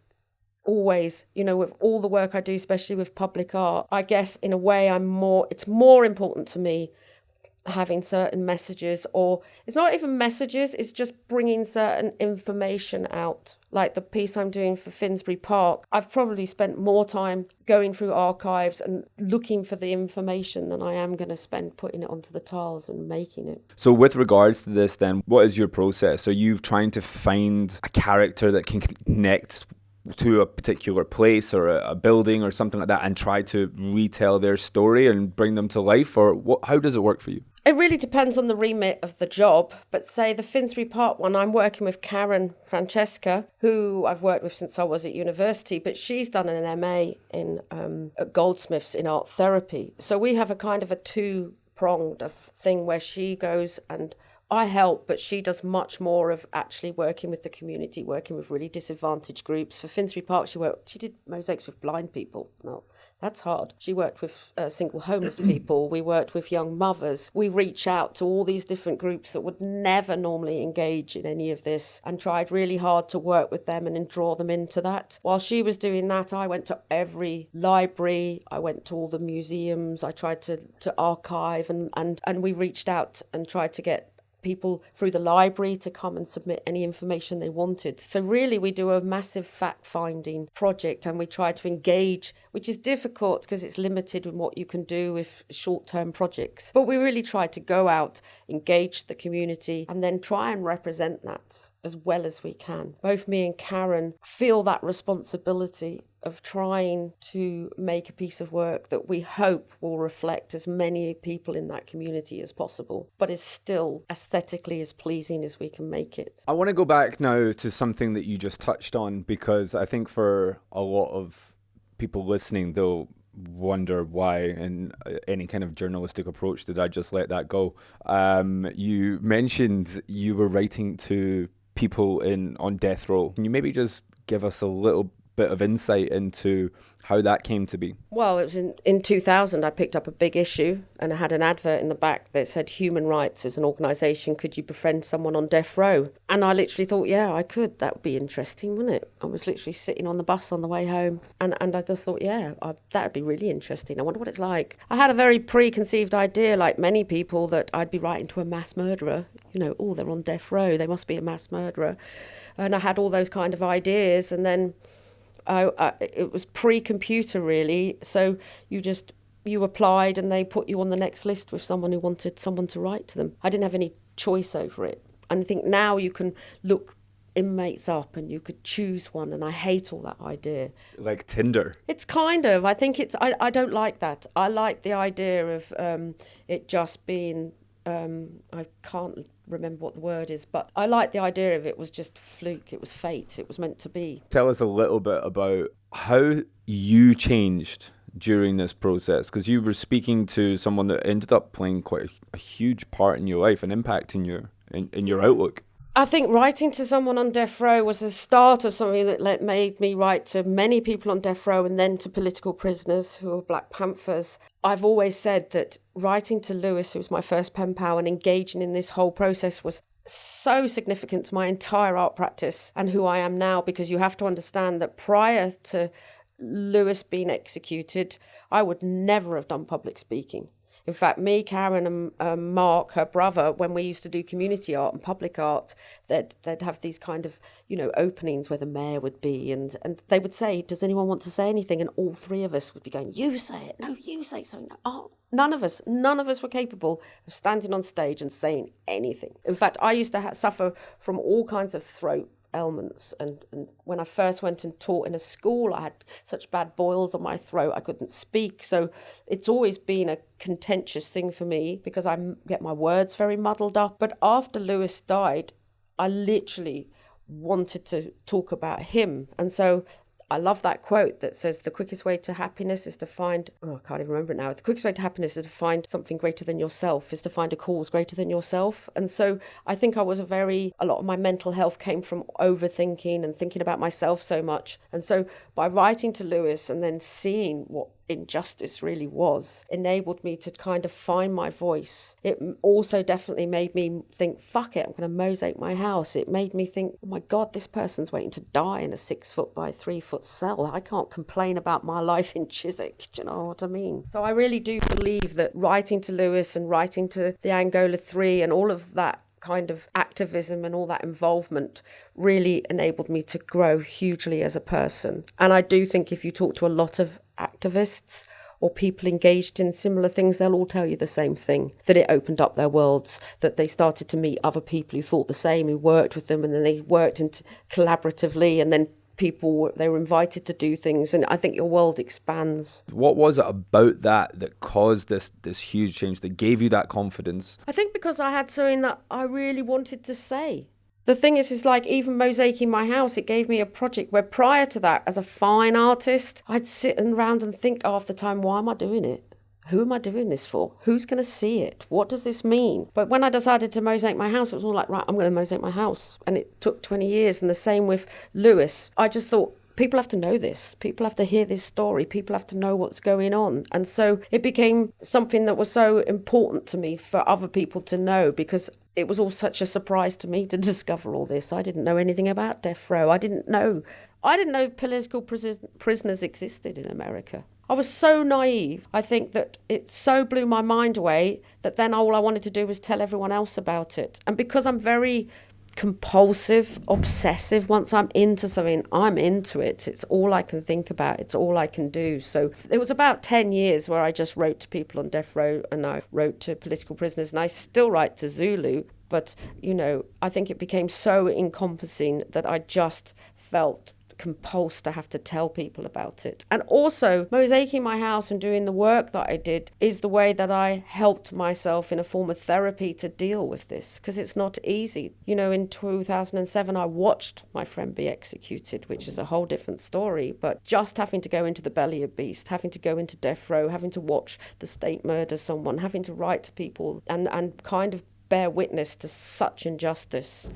with all the work I do, especially with public art, I guess in a way it's more important to me having certain messages, or it's not even messages, it's just bringing certain information out. Like the piece I'm doing for Finsbury Park, I've probably spent more time going through archives and looking for the information than I am going to spend putting it onto the tiles and making it. So with regards to this then, what is your process? Are you trying to find a character that can connect to a particular place or a building or something like that and try to retell their story and bring them to life? Or how does it work for you? It really depends on the remit of the job. But say the Finsbury Park one, I'm working with Karen Francesca, who I've worked with since I was at university, but she's done an MA at Goldsmiths in art therapy. So we have a kind of a two-pronged thing where she goes and I help, but she does much more of actually working with the community, working with really disadvantaged groups. For Finsbury Park, she did mosaics with blind people. No, that's hard. She worked with single homeless people. We worked with young mothers. We reach out to all these different groups that would never normally engage in any of this and tried really hard to work with them and then draw them into that. While she was doing that, I went to every library. I went to all the museums. I tried to archive and we reached out and tried to get people through the library to come and submit any information they wanted. So really we do a massive fact-finding project and we try to engage, which is difficult because it's limited in what you can do with short-term projects. But we really try to go out, engage the community and then try and represent that as well as we can. Both me and Karen feel that responsibility of trying to make a piece of work that we hope will reflect as many people in that community as possible, but is still aesthetically as pleasing as we can make it. I want to go back now to something that you just touched on, because I think for a lot of people listening, they'll wonder why in any kind of journalistic approach did I just let that go. You mentioned you were writing to people on death row. Can you maybe just give us a little bit of insight into how that came to be? Well, it was in 2000 I picked up a big issue and I had an advert in the back that said Human Rights is an organisation, could you befriend someone on death row? And I literally thought, yeah, I could. That would be interesting, wouldn't it? I was literally sitting on the bus on the way home and I just thought, yeah, that would be really interesting. I wonder what it's like. I had a very preconceived idea, like many people, that I'd be writing to a mass murderer. Oh, they're on death row, they must be a mass murderer. And I had all those kind of ideas, and then it was pre-computer really, so you just you applied and they put you on the next list with someone who wanted someone to write to them. I didn't have any choice over it. And I think now you can look inmates up and you could choose one, and I hate all that idea. Like Tinder? It's kind of, I think it's, I don't like that. I like the idea of it just being, I can't remember what the word is, but I like the idea of it was just fluke, it was fate, it was meant to be. Tell us a little bit about how you changed during this process, because you were speaking to someone that ended up playing quite a huge part in your life and impacting your in your outlook. I think writing to someone on death row was the start of something that made me write to many people on death row and then to political prisoners who were Black Panthers. I've always said that writing to Lewis, who was my first pen pal, and engaging in this whole process was so significant to my entire art practice and who I am now, because you have to understand that prior to Lewis being executed, I would never have done public speaking. In fact, me, Karen and Mark, her brother, when we used to do community art and public art, they'd have these kind of, openings where the mayor would be, and they would say, does anyone want to say anything? And all three of us would be going, you say it, no, you say something. Oh, none of us were capable of standing on stage and saying anything. In fact, I used to suffer from all kinds of throat ailments, and when I first went and taught in a school, I had such bad boils on my throat I couldn't speak. So it's always been a contentious thing for me because I get my words very muddled up. But after Lewis died, I literally wanted to talk about him, and so I love that quote that says the quickest way to happiness is to find, I can't even remember it now, the quickest way to happiness is to find something greater than yourself, is to find a cause greater than yourself. And so I think a lot of my mental health came from overthinking and thinking about myself so much. And so by writing to Lewis and then seeing what injustice really was, enabled me to kind of find my voice. It also definitely made me think, fuck it, I'm going to mosaic my house. It made me think, oh my God, this person's waiting to die in a 6 foot by 3 foot cell. I can't complain about my life in Chiswick. Do you know what I mean? So I really do believe that writing to Lewis and writing to the Angola 3 and all of that kind of activism and all that involvement really enabled me to grow hugely as a person. And I do think if you talk to a lot of activists or people engaged in similar things, they'll all tell you the same thing, that it opened up their worlds, that they started to meet other people who thought the same, who worked with them, and then they worked collaboratively, and then they were invited to do things, and I think your world expands. What was it about that caused this huge change, that gave you that confidence? I think because I had something that I really wanted to say. The thing is like even mosaicing my house, it gave me a project where prior to that, as a fine artist, I'd sit around and think half the time, why am I doing it? Who am I doing this for? Who's going to see it? What does this mean? But when I decided to mosaic my house, it was all like, right, I'm going to mosaic my house. And it took 20 years. And the same with Lewis. I just thought, people have to know this. People have to hear this story. People have to know what's going on. And so it became something that was so important to me for other people to know, because it was all such a surprise to me to discover all this. I didn't know anything about death row. I didn't know political prisoners existed in America. I was so naive. I think that it so blew my mind away that then all I wanted to do was tell everyone else about it. And because I'm very compulsive, obsessive, once I'm into something, I'm into it. It's all I can think about. It's all I can do. So it was about 10 years where I just wrote to people on death row, and I wrote to political prisoners, and I still write to Zulu. But, I think it became so encompassing that I just felt compulsed to have to tell people about it. And also, mosaicing my house and doing the work that I did is the way that I helped myself in a form of therapy to deal with this, because it's not easy. In 2007, I watched my friend be executed, which is a whole different story, but just having to go into the belly of beast, having to go into death row, having to watch the state murder someone, having to write to people and kind of bear witness to such injustice,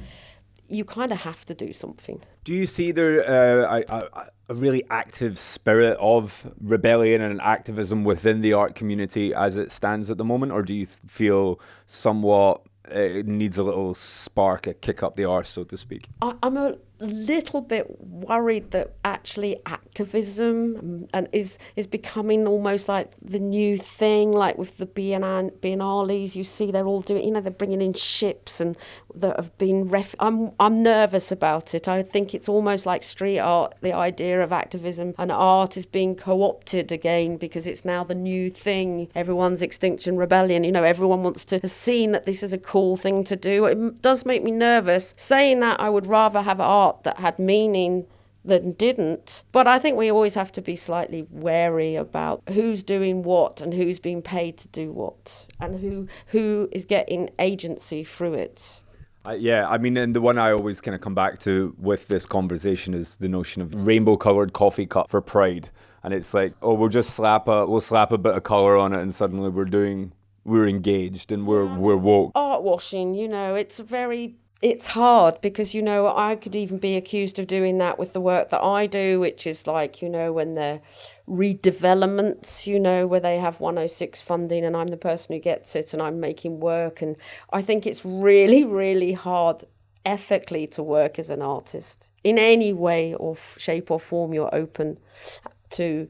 you kind of have to do something. Do you see there a really active spirit of rebellion and activism within the art community as it stands at the moment, or do you feel somewhat it needs a little spark, a kick up the arse, so to speak? I'm a little bit worried that actually activism and is becoming almost like the new thing, like with the biennales. You see they're all doing, they're bringing in ships and that have been I'm nervous about it. I think it's almost like street art, the idea of activism and art is being co-opted again because it's now the new thing. Everyone's Extinction Rebellion, everyone wants to have seen that this is a cool thing to do. It does make me nervous. Saying that, I would rather have art that had meaning than didn't. But I think we always have to be slightly wary about who's doing what and who's being paid to do what and who is getting agency through it. And the one I always kind of come back to with this conversation is the notion of rainbow-coloured coffee cup for pride. And it's like, we'll slap a bit of colour on it and suddenly we're engaged and we're woke. Art washing, it's hard because, I could even be accused of doing that with the work that I do, which is like, when they're redevelopments, where they have 106 funding and I'm the person who gets it and I'm making work. And I think it's really, really hard ethically to work as an artist. In any way or shape or form, you're open to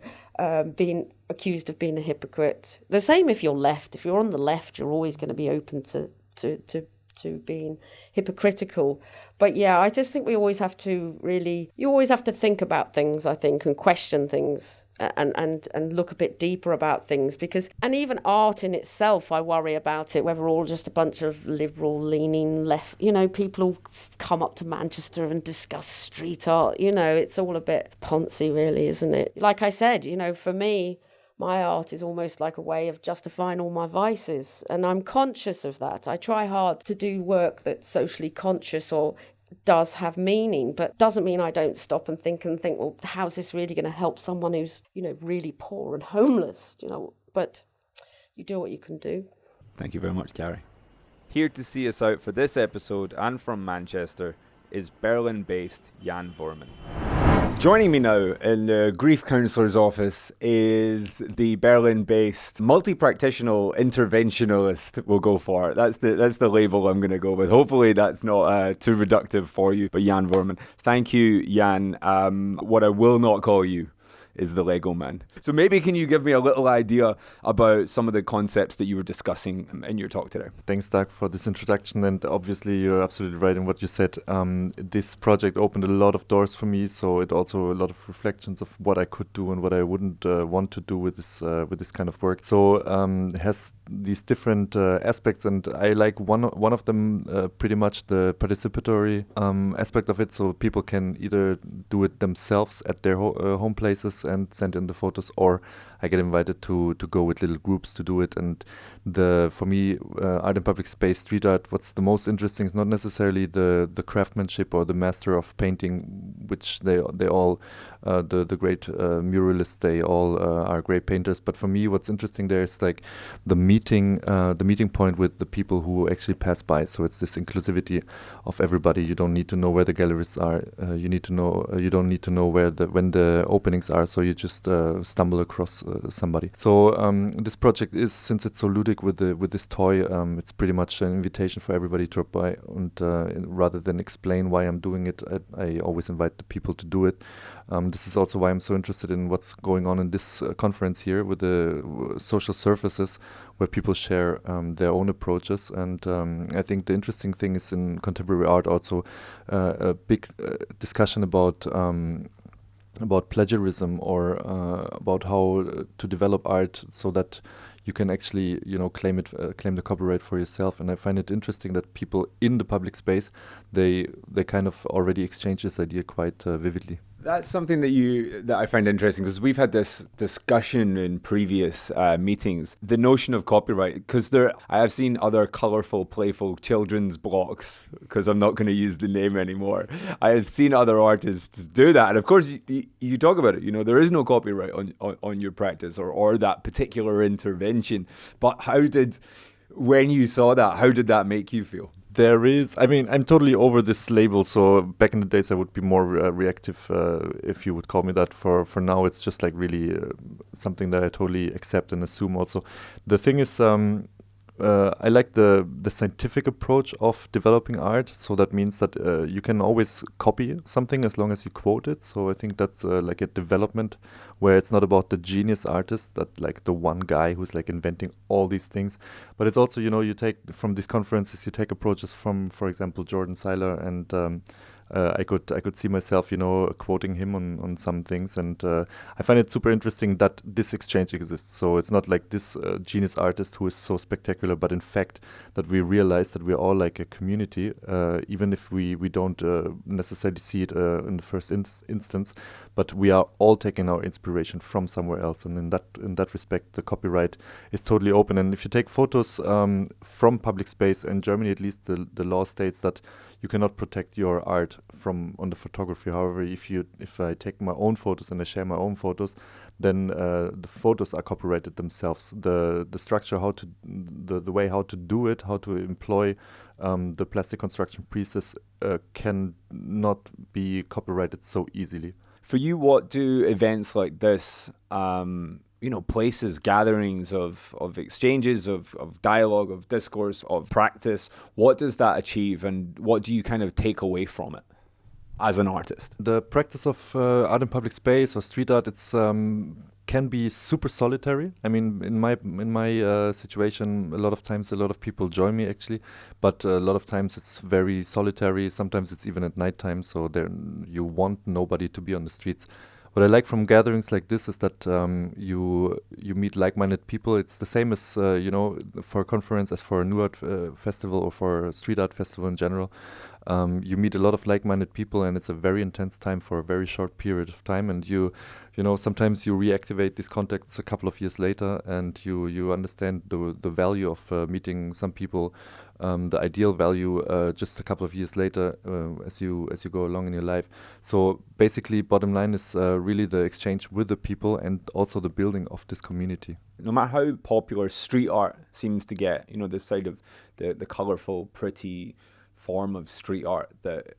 being accused of being a hypocrite. The same if you're left. If you're on the left, you're always going to be open to being hypocritical. But I just think we always have to you always have to think about things, I think, and question things and look a bit deeper about things and even art in itself, I worry about it, whether we're all just a bunch of liberal leaning left, people who come up to Manchester and discuss street art, it's all a bit poncy really, isn't it? Like I said, for me, my art is almost like a way of justifying all my vices, and I'm conscious of that. I try hard to do work that's socially conscious or does have meaning, but doesn't mean I don't stop and think, well, how's this really going to help someone who's, really poor and homeless, But you do what you can do. Thank you very much, Gary. Here to see us out for this episode and from Manchester is Berlin-based Jan Vorman. Joining me now in the grief counsellor's office is the Berlin-based multi-practitioner interventionalist. We'll go for it. That's the label I'm going to go with. Hopefully that's not too reductive for you. But Jan Vorman, thank you, Jan. What I will not call you is the Lego man. So maybe can you give me a little idea about some of the concepts that you were discussing in your talk today? Thanks, Doug, for this introduction. And obviously, you're absolutely right in what you said. This project opened a lot of doors for me. So it also a lot of reflections of what I could do and what I wouldn't want to do with this kind of work. So it has these different aspects, and I like one of them pretty much the participatory aspect of it. So people can either do it themselves at their home places and send in the photos, or I get invited to go with little groups to do it. And for me, art in public space, street art, what's the most interesting is not necessarily the craftsmanship or the master of painting, which they all the great muralists, they all are great painters. But for me, what's interesting there is like the meeting point with the people who actually pass by. So it's this inclusivity of everybody. You don't need to know where the galleries are. You don't need to know when the openings are. So you just stumble across somebody. So this project is, since it's so ludic with this toy, it's pretty much an invitation for everybody to drop by. And rather than explain why I'm doing it, I always invite the people to do it. This is also why I'm so interested in what's going on in this conference here with the social surfaces, where people share their own approaches. And I think the interesting thing is in contemporary art also a big discussion about plagiarism, or about how to develop art so that you can actually, claim the copyright for yourself. And I find it interesting that people in the public space, they kind of already exchange this idea quite vividly. That's something that I find interesting, because we've had this discussion in previous meetings, the notion of copyright, because I have seen other colourful, playful children's blocks, because I'm not going to use the name anymore. I have seen other artists do that, and of course you talk about it, there is no copyright on your practice or that particular intervention. But when you saw that, how did that make you feel? There is, I'm totally over this label. So back in the days, I would be more reactive, if you would call me that. For now, it's just like really something that I totally accept and assume also. The thing is, I like the scientific approach of developing art. So that means that you can always copy something as long as you quote it. So I think that's like a development where it's not about the genius artist, that like the one guy who's like inventing all these things, but it's also, you take from these conferences, you take approaches from, for example, Jordan Seiler, and I could see myself, quoting him on some things, and I find it super interesting that this exchange exists. So it's not like this genius artist who is so spectacular, but in fact that we realize that we're all like a community, even if we don't necessarily see it in the first instance, but we are all taking our inspiration from somewhere else, and in that respect, the copyright is totally open. And if you take photos from public space in Germany, at least the law states that you cannot protect your art on the photography. However, if I take my own photos and I share my own photos, then the photos are copyrighted themselves. The structure, the way how to do it, how to employ the plastic construction pieces can not be copyrighted so easily. For you, what do events like this, places, gatherings of exchanges, of dialogue, of discourse, of practice, what does that achieve, and what do you kind of take away from it as an artist? The practice of art in public space or street art, it's can be super solitary. I mean, in my situation, a lot of times a lot of people join me actually, but a lot of times it's very solitary. Sometimes it's even at nighttime, so there you want nobody to be on the streets. What I like from gatherings like this is that you meet like-minded people. It's the same as for a conference as for a new art festival or for a street art festival in general. You meet a lot of like-minded people, and it's a very intense time for a very short period of time. And sometimes you reactivate these contacts a couple of years later, and you understand the value of meeting some people, the ideal value just a couple of years later as you go along in your life. So basically, bottom line is really the exchange with the people and also the building of this community. No matter how popular street art seems to get, this side of the colourful, pretty form of street art that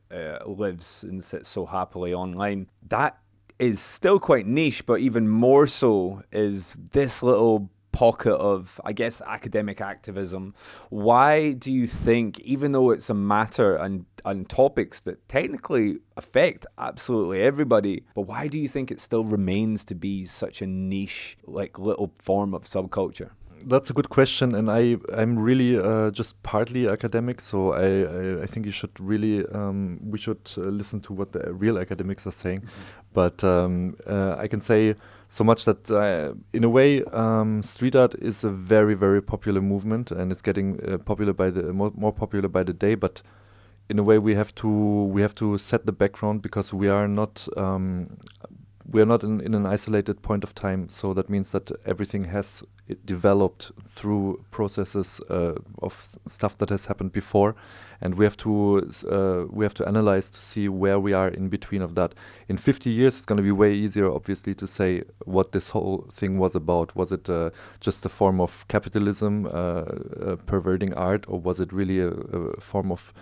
lives and sits so happily online, that is still quite niche, but even more so is this little pocket of, I guess, academic activism. Why do you think, even though it's a matter and topics that technically affect absolutely everybody, but why do you think it still remains to be such a niche, like, little form of subculture? That's a good question, and I'm really just partly academic, so I think you should really we should listen to what the real academics are saying. But I can say so much that in a way street art is a very, very popular movement, and it's getting popular more popular by the day. But in a way we have to set the background, because we are not in an isolated point of time. So that means that everything has developed through processes of stuff that has happened before, and we have to analyze to see where we are in between of that. In 50 years, it's going to be way easier, obviously, to say what this whole thing was about. Was it just a form of capitalism perverting art, or was it really a form of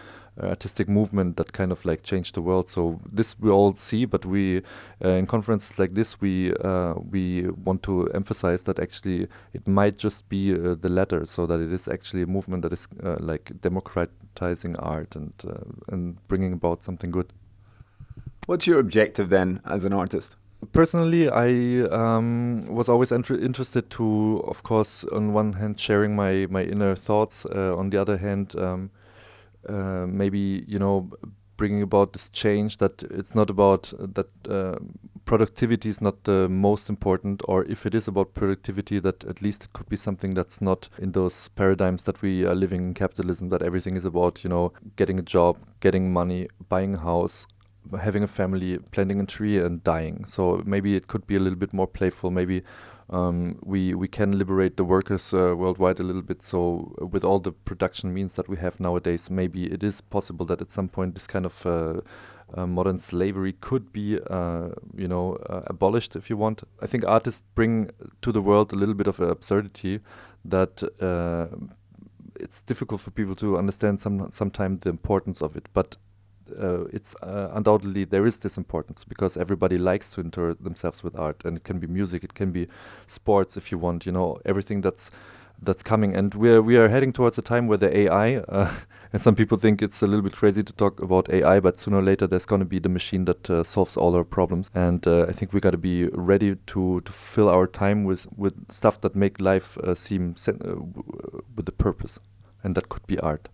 artistic movement that kind of like changed the world? So this we all see, but we in conferences like this we want to emphasize that actually it might just be the latter, so that it is actually a movement that is like democratizing art and bringing about something good. What's your objective then as an artist? Personally, I was always interested to, of course, on one hand sharing my inner thoughts, on the other hand maybe bringing about this change, that it's not about that productivity is not the most important, or if it is about productivity, that at least it could be something that's not in those paradigms that we are living in capitalism, that everything is about getting a job, getting money, buying a house, having a family, planting a tree and dying. So maybe it could be a little bit more playful. Maybe we can liberate the workers worldwide a little bit. So with all the production means that we have nowadays, maybe it is possible that at some point this kind of modern slavery could be abolished, if you want. I think artists bring to the world a little bit of absurdity that it's difficult for people to understand sometimes the importance of it, but it's undoubtedly there is this importance, because everybody likes to enter themselves with art, and it can be music, it can be sports, if you want, everything that's that's coming. And we are heading towards a time where the AI, and some people think it's a little bit crazy to talk about AI, but sooner or later there's going to be the machine that solves all our problems. And I think we got to be ready to fill our time with stuff that make life seem with the purpose, and that could be art.